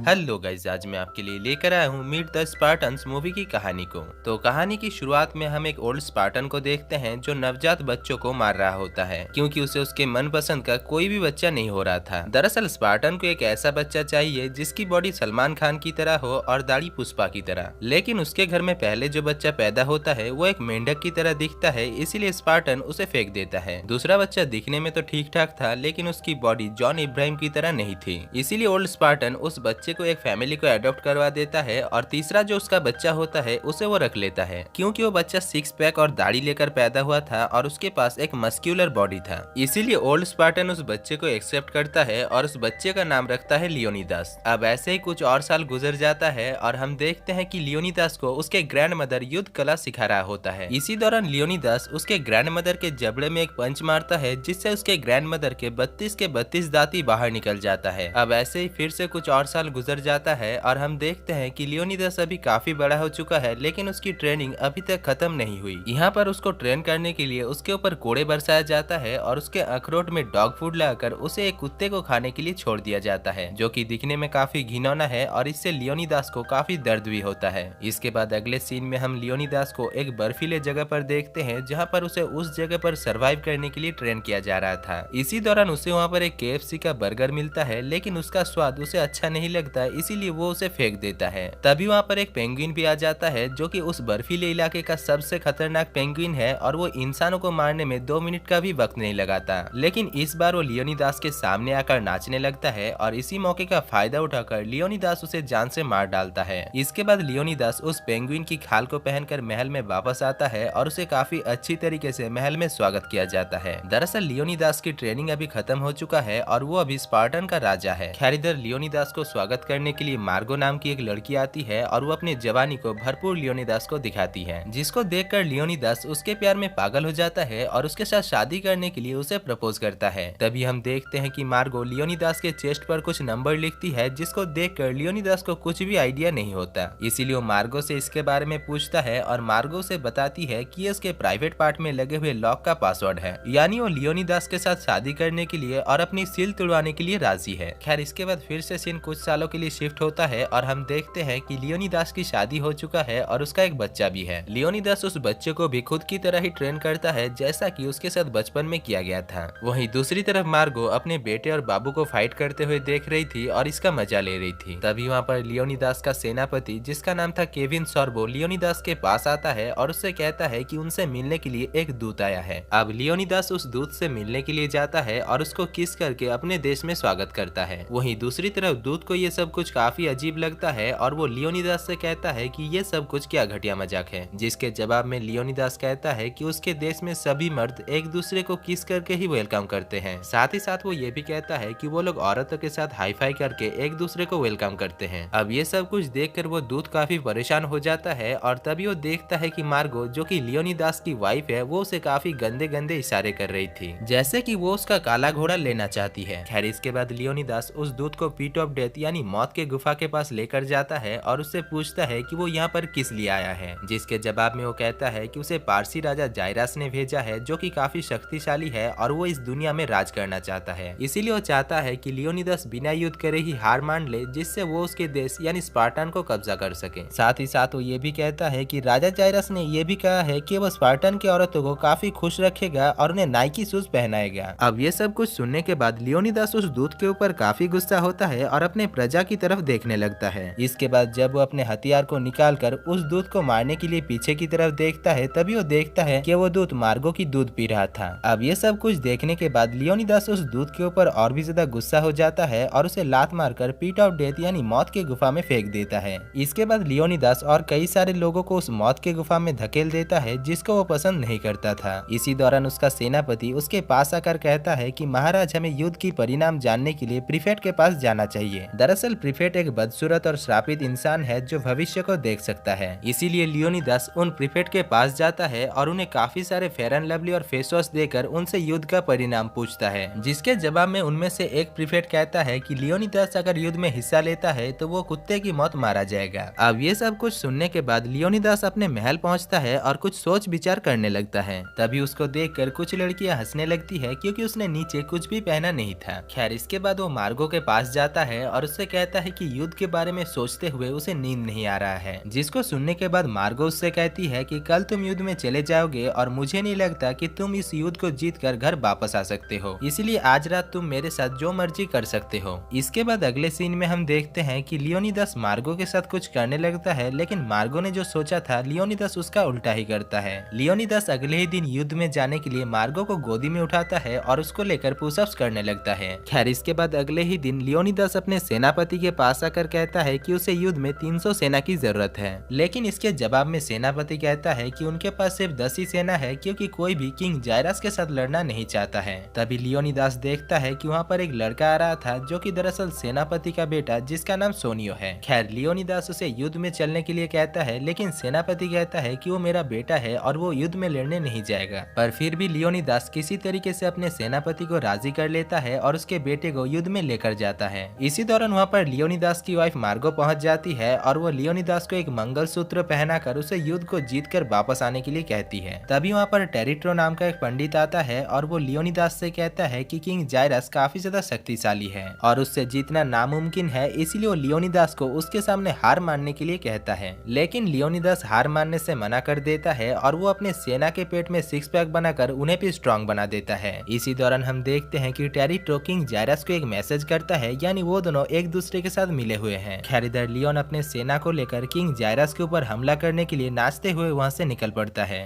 Hello guys, आज मैं आपके लिए लेकर आया हूँ मीट द स्पार्टन्स मूवी की कहानी को। तो कहानी की शुरुआत में हम एक ओल्ड स्पार्टन को देखते हैं जो नवजात बच्चों को मार रहा होता है क्योंकि उसे उसके मनपसंद का कोई भी बच्चा नहीं हो रहा था। दरअसल स्पार्टन को एक ऐसा बच्चा चाहिए जिसकी बॉडी सलमान खान की तरह हो और दाढ़ी पुष्पा की तरह, लेकिन उसके घर में पहले जो बच्चा पैदा होता है वो एक मेंढक की तरह दिखता है, इसीलिए स्पार्टन उसे फेंक देता है। दूसरा बच्चा दिखने में तो ठीक ठाक था लेकिन उसकी बॉडी जॉन इब्राहिम की तरह नहीं थी, इसीलिए ओल्ड स्पार्टन उस बच्चे को एक फैमिली को अडॉप्ट करवा देता है और तीसरा जो उसका बच्चा होता है उसे वो रख लेता है क्योंकि वो बच्चा सिक्स पैक और दाढ़ी लेकर पैदा हुआ था और उसके पास एक मस्क्यूलर बॉडी था। इसीलिए ओल्ड स्पार्टन उस बच्चे को एक्सेप्ट करता है और उस बच्चे का नाम रखता है लियोनिदास। अब ऐसे ही कुछ और साल गुजर जाता है और हम देखते हैं कि लियोनिदास को उसके ग्रैंड मदर युद्ध कला सिखा रहा होता है। इसी दौरान लियोनिदास उसके ग्रैंड मदर के जबड़े में एक पंच मारता है जिससे उसके ग्रैंड मदर के 32 दांती बाहर निकल जाता है। अब ऐसे ही फिर से कुछ और साल गुजर जाता है और हम देखते हैं कि लियोनिदास अभी काफी बड़ा हो चुका है लेकिन उसकी ट्रेनिंग अभी तक खत्म नहीं हुई। यहाँ पर उसको ट्रेन करने के लिए उसके ऊपर कोड़े बरसाया जाता है और उसके अखरोट में डॉग फूड लगाकर उसे एक कुत्ते को खाने के लिए छोड़ दिया जाता है जो कि दिखने में काफी घिनौना है और इससे लियोनिदास को काफी दर्द भी होता है। इसके बाद अगले सीन में हम लियोनिदास को एक बर्फीले जगह पर देखते हैं जहाँ पर उसे उस जगह पर सर्वाइव करने के लिए ट्रेन किया जा रहा था। इसी दौरान उसे वहाँ पर एक KFC का बर्गर मिलता है लेकिन उसका स्वाद उसे अच्छा नहीं लगता, इसीलिए वो उसे फेंक देता है। तभी वहाँ पर एक पेंगुइन भी आ जाता है जो कि उस बर्फीले इलाके का सबसे खतरनाक पेंगुइन है और वो इंसानों को मारने में 2 मिनट का भी वक्त नहीं लगाता। लेकिन इस बार वो लियोनिदास के सामने आकर नाचने लगता है और इसी मौके का फायदा उठाकर लियोनिदास उसे जान से मार डालता है। इसके बाद लियोनिदास उस पेंगुइन की खाल को पहनकर महल में वापस आता है और उसे काफी अच्छी तरीके से महल में स्वागत किया जाता है। दरअसल लियोनिदास की ट्रेनिंग अभी खत्म हो चुका है और वो अभी स्पार्टन का राजा है। खैर इधर लियोनिदास को स्वागत करने के लिए मार्गो नाम की एक लड़की आती है और वो अपनी जवानी को भरपूर लियोनिदास को दिखाती है, जिसको देखकर लियोनिदास उसके प्यार में पागल हो जाता है और उसके साथ शादी करने के लिए उसे प्रपोज करता है। तभी हम देखते हैं कि मार्गो लियोनिदास के चेस्ट पर कुछ नंबर लिखती है जिसको देखकर लियोनिदास को कुछ भी आइडिया नहीं होता, इसीलिए वो मार्गो से इसके बारे में पूछता है और मार्गो से बताती है कि ये उसके प्राइवेट पार्ट में लगे हुए लॉक का पासवर्ड है, यानी वो लियोनिदास के साथ शादी करने के लिए और अपनी सील तुड़वाने के लिए राजी है। खैर इसके बाद फिर से सीन कुछ सालों के लिए शिफ्ट होता है और हम देखते हैं कि लियोनिदास की शादी हो चुका है और उसका एक बच्चा भी है। लियोनिदास उस बच्चे को भी खुद की तरह ही ट्रेन करता है जैसा कि उसके साथ बचपन में किया गया था। वहीं दूसरी तरफ मार्गो अपने बेटे और बाबू को फाइट करते हुए देख रही थी और इसका मजा ले रही थी। तभी वहाँ पर लियोनिदास का सेनापति जिसका नाम था केविन सॉर्बो लियोनिदास के पास आता है और उससे कहता है कि उनसे मिलने के लिए एक दूत आया है। अब लियोनिदास उस दूत से मिलने के लिए जाता है और उसको किस करके अपने देश में स्वागत करता है। वहीं दूसरी तरफ दूत को ये सब कुछ काफी अजीब लगता है और वो लियोनिदास से कहता है कि ये सब कुछ क्या घटिया मजाक है, जिसके जवाब में लियोनिदास कहता है कि उसके देश में सभी मर्द एक दूसरे को किस करके ही वेलकम करते हैं। साथ ही साथ वो ये भी कहता है कि वो लोग औरतों के साथ हाई फाई करके एक दूसरे को वेलकम करते हैं। अब ये सब कुछ देखकर वो दूत काफी परेशान हो जाता है और तभी वो देखता है कि मार्गो जो कि लियोनिदास की वाइफ है वो उसे काफी गंदे गंदे इशारे कर रही थी, जैसे कि वो उसका काला घोड़ा लेना चाहती है। खैर इसके बाद लियोनिदास उस दूत को पीट ऑफ डेथ यानी मौत के गुफा के पास लेकर जाता है और उससे पूछता है कि वो यहाँ पर किस लिए आया है, जिसके जवाब में वो कहता है कि उसे पारसी राजा जायरास ने भेजा है जो कि काफी शक्तिशाली है और वो इस दुनिया में राज करना चाहता है। इसीलिए वो चाहता है कि लियोनिदास बिना युद्ध करे ही हार मान ले जिससे वो उसके देश यानी स्पार्टन को कब्जा कर सके। साथ ही साथ वो ये भी कहता है कि राजा जायरास ने ये भी कहा है कि वो स्पार्टन की औरतों को काफी खुश रखेगा और उन्हें नाइकी शूज पहनाएगा। अब ये सब कुछ सुनने के बाद लियोनिदास उस दूत के ऊपर काफी गुस्सा होता है और अपने प्रजा की तरफ देखने लगता है। इसके बाद जब वो अपने हथियार को निकालकर उस दूत को मारने के लिए पीछे की तरफ देखता है तभी वो देखता है कि वो दूत मार्गो की दूध पी रहा था। अब ये सब कुछ देखने के बाद लियोनिदास उस दूत के ऊपर और भी ज्यादा गुस्सा हो जाता है और उसे लात मारकर पीट ऑफ डेथ यानी मौत के गुफा में फेंक देता है। इसके बाद लियोनिदास और कई सारे लोगों को उस मौत के गुफा में धकेल देता है जिसको वो पसंद नहीं करता था। इसी दौरान उसका सेनापति उसके पास आकर कहता है कि महाराज हमें युद्ध की परिणाम जानने के लिए प्रीफेक्ट के पास जाना चाहिए। दरअसल प्रीफेक्ट एक बदसूरत और श्रापित इंसान है जो भविष्य को देख सकता है, इसीलिए लियोनिदास उन प्रीफेक्ट के पास जाता है और उन्हें काफी सारे फेयर एंड लवली और फेस वॉश देकर उनसे युद्ध का परिणाम पूछता है, जिसके जवाब में उनमें से एक प्रीफेक्ट कहता है कि लियोनिदास अगर युद्ध में हिस्सा लेता है तो वो कुत्ते की मौत मारा जाएगा। अब ये सब कुछ सुनने के बाद लियोनिदास अपने महल पहुंचता है और कुछ सोच विचार करने लगता है। तभी उसको देखकर कुछ लड़कियां हंसने लगती है क्योंकि उसने नीचे कुछ भी पहना नहीं था। खैर इसके बाद वो मार्गो के पास जाता है और उससे कहता है कि युद्ध के बारे में सोचते हुए उसे नींद नहीं आ रहा है, जिसको सुनने के बाद मार्गो उससे कहती है कि कल तुम युद्ध में चले जाओगे और मुझे नहीं लगता कि तुम इस युद्ध को जीत कर घर वापस आ सकते हो, इसलिए आज रात तुम मेरे साथ जो मर्जी कर सकते हो। इसके बाद अगले सीन में हम देखते हैं कि लियोनिदास मार्गो के साथ कुछ करने लगता है, लेकिन मार्गो ने जो सोचा था लियोनिदास उसका उल्टा ही करता है। लियोनिदास अगले ही दिन युद्ध में जाने के लिए मार्गो को गोदी में उठाता है और उसको लेकर पुशअप्स करने लगता है। खैर इसके बाद अगले ही दिन लियोनिदास अपने सेनापति के पास आकर कहता है कि उसे युद्ध में 300 सेना की जरूरत है, लेकिन इसके जवाब में सेनापति कहता है कि उनके पास सिर्फ 10 ही सेना है, क्योंकि कोई भी किंग जायरस के साथ लड़ना नहीं चाहता है। तभी लियोनिदास देखता है कि वहाँ पर एक लड़का आ रहा था जो कि दरअसल सेनापति का बेटा जिसका नाम सोनियो है। खैर लियोनिदास उसे युद्ध में चलने के लिए कहता है, लेकिन सेनापति कहता है कि वो मेरा बेटा है और वो युद्ध में लड़ने नहीं जाएगा। पर फिर भी लियोनिदास किसी तरीके से अपने सेनापति को राजी कर लेता है और उसके बेटे को युद्ध में लेकर जाता है। इसी दौरान वहाँ पर लियोनिदास की वाइफ मार्गो पहुंच जाती है और वो लियोनिदास को एक मंगलसूत्र पहनाकर उसे युद्ध को जीतकर वापस आने के लिए कहती है। तभी वहाँ पर टेरिट्रो नाम का एक पंडित आता है और वो लियोनिदास से कहता है कि किंग जायरस काफी ज्यादा शक्तिशाली है और उससे जीतना नामुमकिन है, इसीलिए वो लियोनिदास को उसके सामने हार मानने के लिए कहता है। लेकिन लियोनिदास हार मानने से मना कर देता है और वो अपने सेना के पेट में 6 पैक बनाकर उन्हें भी स्ट्रॉन्ग बना देता है। इसी दौरान हम देखते हैं कि टेरिट्रो किंग जायरस को एक मैसेज करता है, यानी वो दोनों एक दूसरे के साथ मिले हुए हैं। खैर इधर लियोन अपने सेना को लेकर किंग जायरस के ऊपर हमला करने के लिए नाचते हुए वहां से निकल पड़ता है।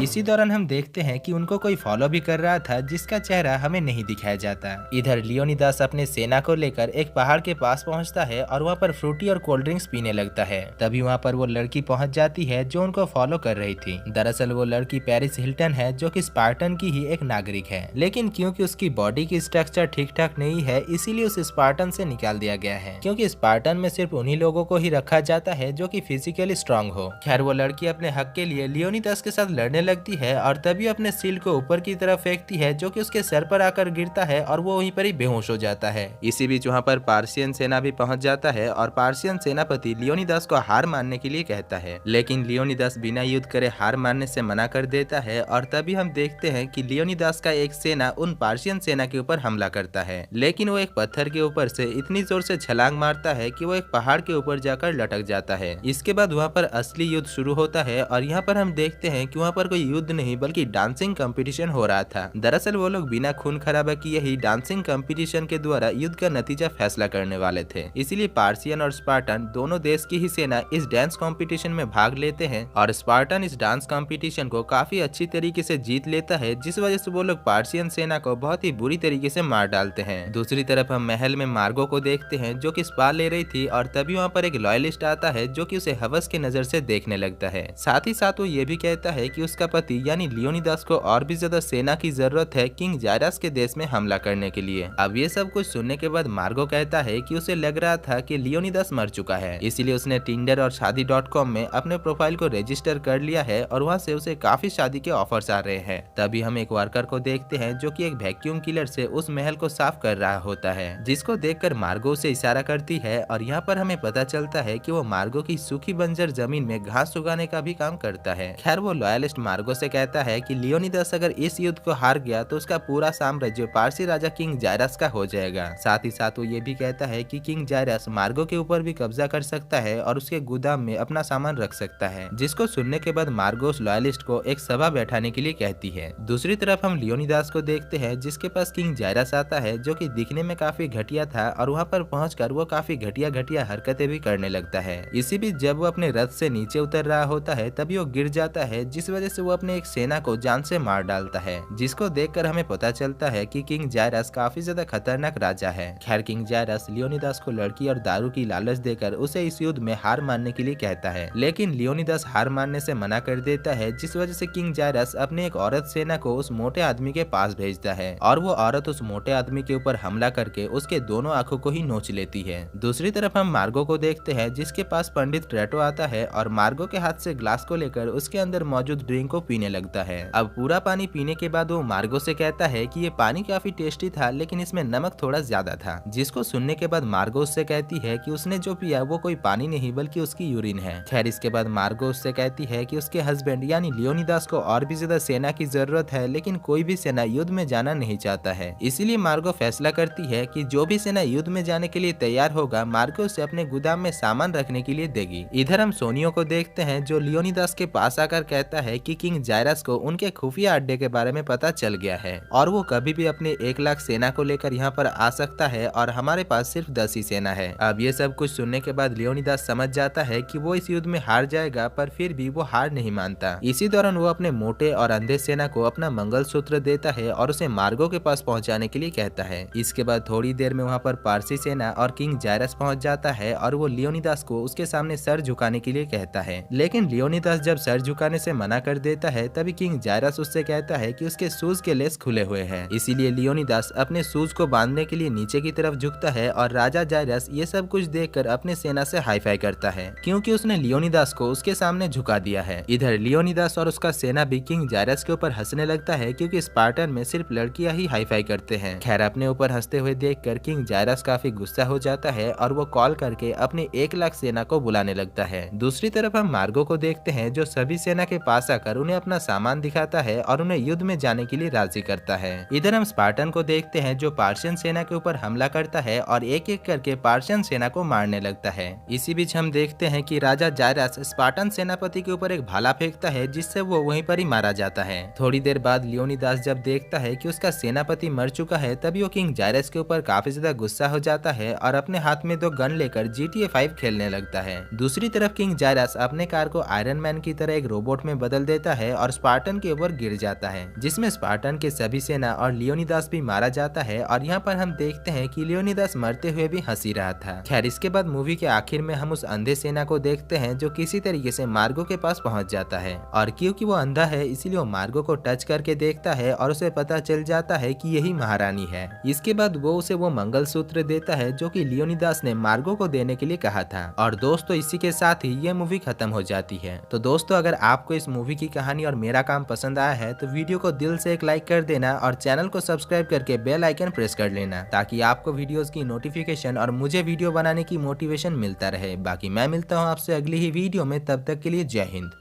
इसी दौरान हम देखते हैं कि उनको कोई फॉलो भी कर रहा था, जिसका चेहरा हमें नहीं दिखाया जाता। इधर लियोनिदास अपने सेना को लेकर एक पहाड़ के पास पहुंचता है और वहां पर फ्रूटी और कोल्ड ड्रिंक्स पीने लगता है। तभी वहां पर वो लड़की पहुंच जाती है जो उनको फॉलो कर रही थी। दरअसल वो लड़की पेरिस हिल्टन है जो कि स्पार्टन की ही एक नागरिक है, लेकिन क्योंकि उसकी बॉडी की स्ट्रक्चर ठीक ठाक नहीं है, इसीलिए उसे स्पार्टन से निकाल दिया गया है, क्योंकि स्पार्टन में सिर्फ उन्हीं लोगों को ही रखा जाता है जो कि फिजिकली स्ट्रांग हो। खैर वो लड़की अपने हक के लिए लियोनिदास के साथ लड़ने लगती है और तभी अपने शील्ड को ऊपर की तरफ फेंकती है, जो कि उसके सर पर आकर गिरता है और वो वहीं पर ही बेहोश हो जाता है। इसी बीच वहाँ पर पार्शियन सेना भी पहुंच जाता है और पार्शियन सेनापति लियोनिदास को हार मानने के लिए कहता है, लेकिन लियोनिदास बिना युद्ध करे हार मानने से मना कर देता है। और तभी हम देखते हैं कि लियोनिदास का एक सेना उन पार्शियन सेना के ऊपर हमला करता है, लेकिन वो एक पत्थर के ऊपर से इतनी जोर से छलांग मारता है कि वो एक पहाड़ के ऊपर जाकर लटक जाता है। इसके बाद वहाँ पर असली युद्ध शुरू होता है और यहाँ पर हम देखते हैं कि वहाँ पर कोई युद्ध नहीं बल्कि डांसिंग कंपटीशन हो रहा था। दरअसल वो लोग बिना खून खराबा किए ही डांसिंग कंपटीशन के द्वारा युद्ध का नतीजा फैसला करने वाले थे। इसीलिए पार्शियन और स्पार्टन दोनों देश की ही सेना इस डांस कंपटीशन में भाग लेते हैं और स्पार्टन इस डांस कंपटीशन को काफी अच्छी तरीके से जीत लेता है, जिस वजह से वो लोग पार्शियन सेना को बहुत ही बुरी तरीके से मार डालते हैं। दूसरी तरफ हम महल में मार्गो को देखते हैं जो कि स्पा ले रही थी और तभी वहाँ पर एक लॉयलिस्ट आता है जो कि उसे हवस की नजर से देखने लगता है। साथ ही साथ वो ये भी कहता है कि उसका पति यानी लियोनिदास को और भी ज्यादा सेना की जरूरत है किंग जायरस के देश में हमला करने के लिए। अब ये सब कुछ सुनने के बाद मार्गो कहता है कि उसे लग रहा था कि लियोनिदास मर चुका है, इसीलिए उसने टिंडर और शादी.com में अपने प्रोफाइल को रजिस्टर कर लिया है और वहाँ से उसे काफी शादी के ऑफर्स आ रहे हैं। तभी हम एक वर्कर को देखते हैं जो कि एक वैक्यूम क्लीनर से उस महल को साफ कर रहा होता है, जिसको देखकर मार्गो उसे इशारा करती है और यहाँ पर हमें पता चलता है कि वो मार्गो की सूखी बंजर जमीन में घास उगाने का भी काम करता है। खैर वो लॉयलिस्ट मार्गो से कहता है कि लियोनिदास अगर इस युद्ध को हार गया तो उसका पूरा साम्राज्य पारसी राजा किंग जायरस का हो जाएगा। साथ ही साथ वो ये भी कहता है कि किंग जायरस मार्गो के ऊपर भी कब्जा कर सकता है और उसके गोदाम में अपना सामान रख सकता है, जिसको सुनने के बाद मार्गो उस लॉयलिस्ट को एक सभा बैठाने के लिए कहती है। दूसरी तरफ हम लियोनिदास को देखते हैं जिसके पास किंग जायरस आता है जो कि दिखने में काफी घटिया था और वहाँ पर पहुंचकर वो काफी घटिया हरकतें भी करने लगता है। इसी बीच जब वो अपने रथ से नीचे उतर रहा होता है तभी वो गिर जाता है, जिस वजह से वो अपने एक सेना को जान से मार डालता है, जिसको देखकर हमें पता चलता है कि किंग जायरस काफी ज्यादा खतरनाक राजा है। खैर किंग जायरस लियोनिदास को लड़की और दारू की लालच देकर उसे इस युद्ध में हार मानने के लिए कहता है, लेकिन लियोनिदास हार मानने से मना कर देता है, जिस वजह से किंग जायरस अपने एक औरत सेना को उस मोटे आदमी के पास भेजता है और वो औरत उस मोटे आदमी के ऊपर हमला करके उसके दोनों आंखों को ही नोच लेती है। दूसरी तरफ हम मार्गो को देखते हैं जिसके पास पंडित ट्रेटो आता है और मार्गो के हाथ से ग्लास को लेकर उसके अंदर मौजूद ड्रिंक को पीने लगता है। अब पूरा पानी पीने के बाद वो मार्गो से कहता है कि ये पानी काफी टेस्टी था, लेकिन इसमें नमक थोड़ा ज्यादा था। जिसको सुनने के बाद मार्गो उससे कहती है कि उसने जो पिया वो कोई पानी नहीं बल्कि उसकी यूरिन है। खैर, इसके बाद मार्गो उससे कहती है कि उसके हस्बैंड यानी लियोनिदास को और भी ज्यादा सेना की जरूरत है, लेकिन कोई भी सेना युद्ध में जाना नहीं चाहता है। इसीलिए मार्गो फैसला करती है कि जो भी सेना युद्ध में जाने के लिए तैयार होगा, मार्गो उसे अपने गोदाम में सामान रखने के लिए देगी। इधर हम सोनियो को देखते हैं जो लियोनिदास के पास आकर कहता है कि किंग जायरस को उनके खुफिया अड्डे के बारे में पता चल गया है और वो कभी भी अपने 1 लाख सेना को लेकर यहाँ पर आ सकता है और हमारे पास सिर्फ 10 ही सेना है। अब ये सब कुछ सुनने के बाद लियोनिदास समझ जाता है कि वो इस युद्ध में हार जाएगा, पर फिर भी वो हार नहीं मानता। इसी दौरान वो अपने मोटे और अंधे सेना को अपना मंगलसूत्र देता है और उसे मार्गो के पास पहुंचाने के लिए कहता है। इसके बाद थोड़ी देर में वहाँ पर पारसी सेना और किंग जायरस पहुंच जाता है और वो लियोनिदास को उसके सामने सर झुकाने के लिए कहता है। लेकिन लियोनिदास जब सर झुकाने से मना कर देता है, तभी किंग जायरस उससे कहता है कि उसके शूज के लेस खुले हुए हैं। इसीलिए लियोनिदास अपने शूज को बांधने के लिए नीचे की तरफ झुकता है और राजा जायरस ये सब कुछ देखकर अपने सेना से हाई फाई करता है, क्योंकि उसने लियोनिदास को उसके सामने झुका दिया है। इधर लियोनिदास और उसका सेना भी किंग जायरस के ऊपर हंसने लगता है, क्योंकि स्पार्टन में सिर्फ लड़कियां ही हाई फाई करते हैं। खैर, अपने ऊपर हंसते हुए देखकर किंग जायरस काफी गुस्सा हो जाता है और वो कॉल करके अपने 1 लाख सेना को बुलाने लगता है। दूसरी तरफ हम मार्गो को देखते हैं जो सभी सेना के पास आकर उन्हें अपना सामान दिखाता है और उन्हें युद्ध में जाने के लिए राजी करता है। इधर हम स्पार्टन को देखते हैं जो पार्शियन सेना के ऊपर हमला करता है और एक एक करके पार्शियन सेना को मारने लगता है। इसी बीच हम देखते हैं कि राजा जायरस स्पार्टन सेनापति के ऊपर एक भाला फेंकता है, जिससे वो वहीं पर ही मारा जाता है। थोड़ी देर बाद लियोनिदास जब देखता है कि उसका सेनापति मर चुका है, तभी वो किंग जायरस के ऊपर काफी ज्यादा गुस्सा हो जाता है और अपने हाथ में 2 गन लेकर GTA 5 खेलने लगता है। दूसरी तरफ किंग जायरस अपने कार को आयरन मैन की तरह एक रोबोट में बदल देता है और स्पार्टन के ऊपर गिर जाता है, जिसमें स्पार्टन के सभी सेना और लियोनिदास भी मारा जाता है। और यहाँ पर हम देखते हैं कि लियोनिदास मरते हुए भी हंसी रहा था। खैर, इसके बाद मूवी के आखिर में हम उस अंधे सेना को देखते हैं जो किसी तरीके से मार्गो के पास पहुंच जाता है, और क्योंकि वो अंधा है इसीलिए वो मार्गो को टच करके देखता है और उसे पता चल जाता है कि यही महारानी है। इसके बाद वो उसे वो मंगलसूत्र देता है जो कि लियोनिदास ने मार्गो को देने के लिए कहा था। और दोस्तों, इसी के साथ ही ये मूवी खत्म हो जाती है। तो दोस्तों, अगर आपको इस मूवी की कहानी और मेरा काम पसंद आया है तो वीडियो को दिल से एक लाइक कर देना और चैनल को सब्सक्राइब करके बेल आइकन प्रेस कर लेना, ताकि आपको वीडियोस की नोटिफिकेशन और मुझे वीडियो बनाने की मोटिवेशन मिलता रहे। बाकी मैं मिलता हूँ आपसे अगली ही वीडियो में, तब तक के लिए जय हिंद।